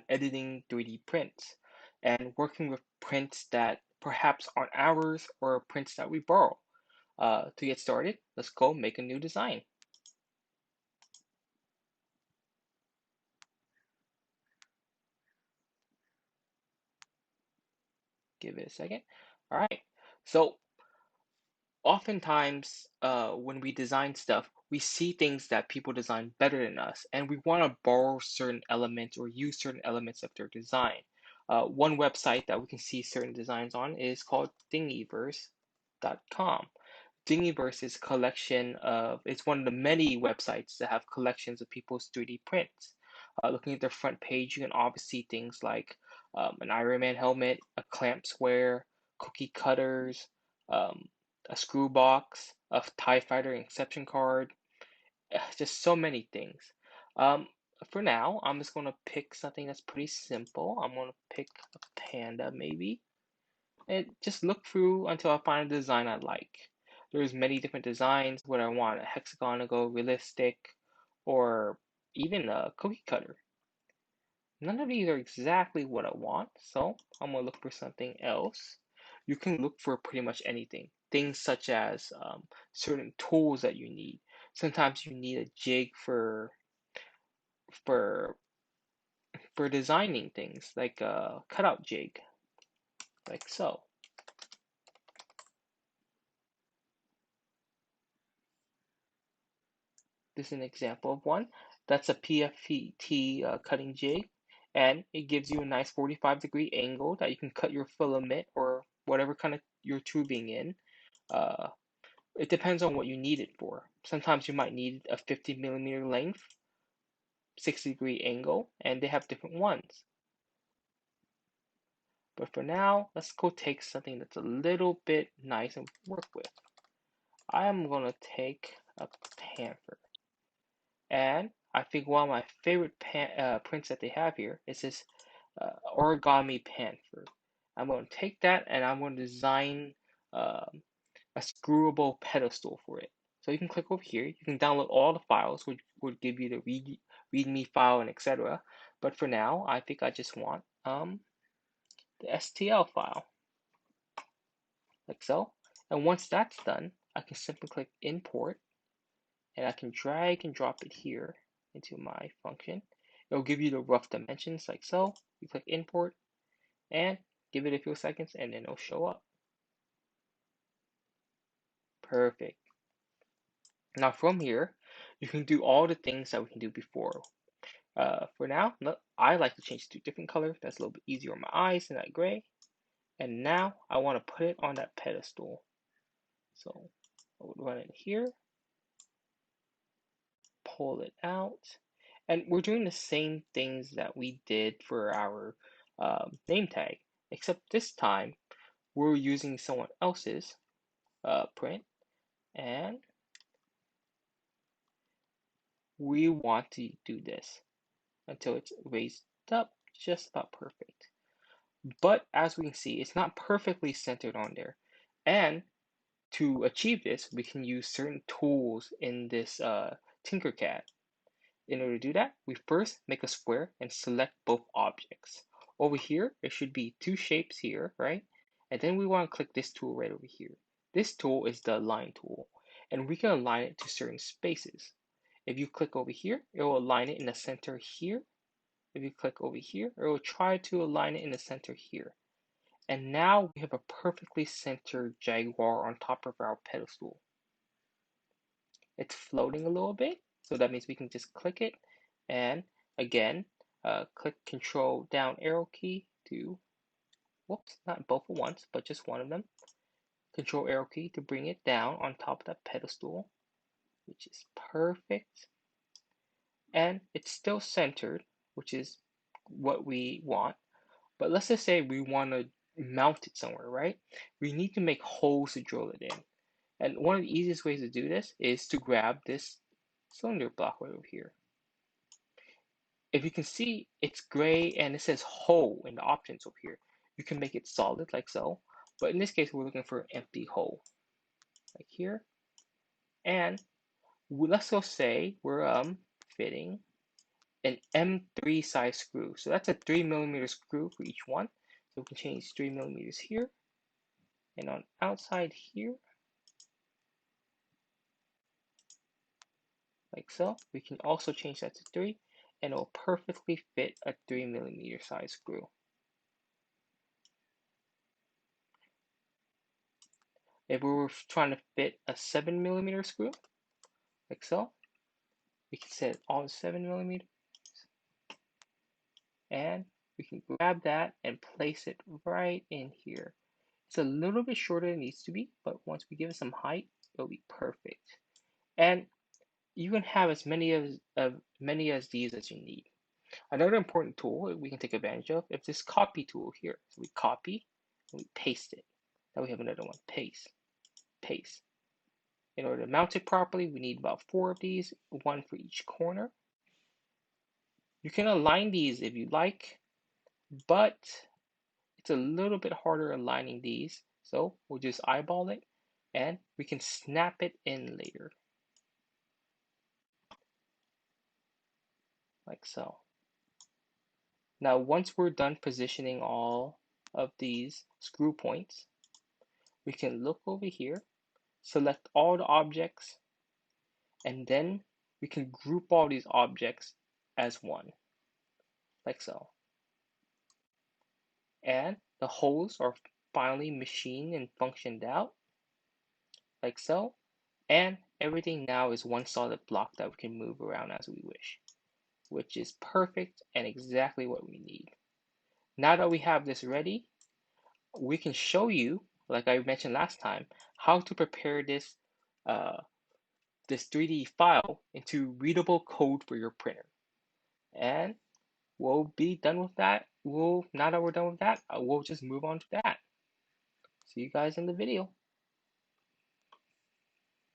editing 3D prints and working with prints that perhaps aren't ours or prints that we borrow. To get started, let's go make a new design. Give it a second. All right. So oftentimes, when we design stuff, we see things that people design better than us, and we want to borrow certain elements or use certain elements of their design. One website that we can see certain designs on is called Thingiverse.com. Thingiverse is a collection of, it's one of the many websites that have collections of people's 3D prints. Looking at their front page, you can obviously see things like an Iron Man helmet, a clamp square, cookie cutters, um, a screw box, a TIE Fighter Inception card, just so many things. Um, for now, I'm just going to pick something that's pretty simple. I'm going to pick a panda maybe, and just look through until I find a design I like. There's many different designs, whether I want a hexagonal, realistic, or even a cookie cutter. None of these are exactly what I want, so I'm gonna look for something else. You can look for pretty much anything. Things such as certain tools that you need. Sometimes you need a jig for for designing things, like a cutout jig, like so. This is an example of one. That's a PFT cutting jig, and it gives you a nice 45-degree angle that you can cut your filament or whatever kind of you're tubing in. Uh, It depends on what you need it for. Sometimes you might need a 50 millimeter length, 60-degree angle, and they have different ones. But for now, let's go take something that's a little bit nice and work with. I am going to take a panther. And I think one of my favorite prints that they have here is this origami panther. I'm going to take that and I'm going to design um, a screwable pedestal for it. So you can click over here. You can download all the files, which would give you the README file and etc. But for now, I think I just want the STL file, like so. And once that's done, I can simply click Import, and I can drag and drop it here into my function. It'll give you the rough dimensions, like so. You click Import, and give it a few seconds, and then it'll show up. Perfect. Now from here, you can do all the things that we can do before. For now, I like to change to a different color. That's a little bit easier on my eyes than that gray. And now I want to put it on that pedestal. So I would run it here, pull it out, and we're doing the same things that we did for our name tag, except this time we're using someone else's print, and we want to do this until it's raised up just about perfect. But as we can see, it's not perfectly centered on there. And to achieve this, we can use certain tools in this Tinkercad. In order to do that, we first make a square and select both objects. Over here, there should be two shapes here, right? And then we want to click this tool right over here. This tool is the align tool, and we can align it to certain spaces. If you click over here, it will align it in the center here. If you click over here, it will try to align it in the center here. And now we have a perfectly centered jaguar on top of our pedestal. It's floating a little bit, so that means we can just click it, and again, click Control down arrow key to, whoops, not both at once, but just one of them. Control arrow key to bring it down on top of that pedestal, which is perfect. And it's still centered, which is what we want. But let's just say we want to mount it somewhere, right? We need to make holes to drill it in. And one of the easiest ways to do this is to grab this cylinder block right over here. If you can see, it's gray and it says hole in the options over here. You can make it solid like so, but in this case, we're looking for an empty hole, like here. And let's go say we're fitting an M3 size screw. So that's a 3mm screw for each one. So we can change 3mm here, and on outside here, like so. We can also change that to 3, and it will perfectly fit a 3mm size screw. If we were trying to fit a 7mm screw, like so, we can set all 7mm, and we can grab that and place it right in here. It's a little bit shorter than it needs to be, but once we give it some height, it'll be perfect. And you can have as many as these as you need. Another important tool we can take advantage of is this copy tool here. So we copy and we paste it. Now we have another one, paste, paste. In order to mount it properly, we need about 4 of these, one for each corner. You can align these if you like, but it's a little bit harder aligning these. So we'll just eyeball it and we can snap it in later, like so. Now, once we're done positioning all of these screw points, we can look over here, select all the objects, and then we can group all these objects as one, like so. And the holes are finally machined and functioned out, like so. And everything now is one solid block that we can move around as we wish, which is perfect and exactly what we need. Now that we have this ready, we can show you, like I mentioned last time, how to prepare this this 3D file into readable code for your printer. And we'll be done with that. Now that we're done with that, we'll just move on to that. See you guys in the video.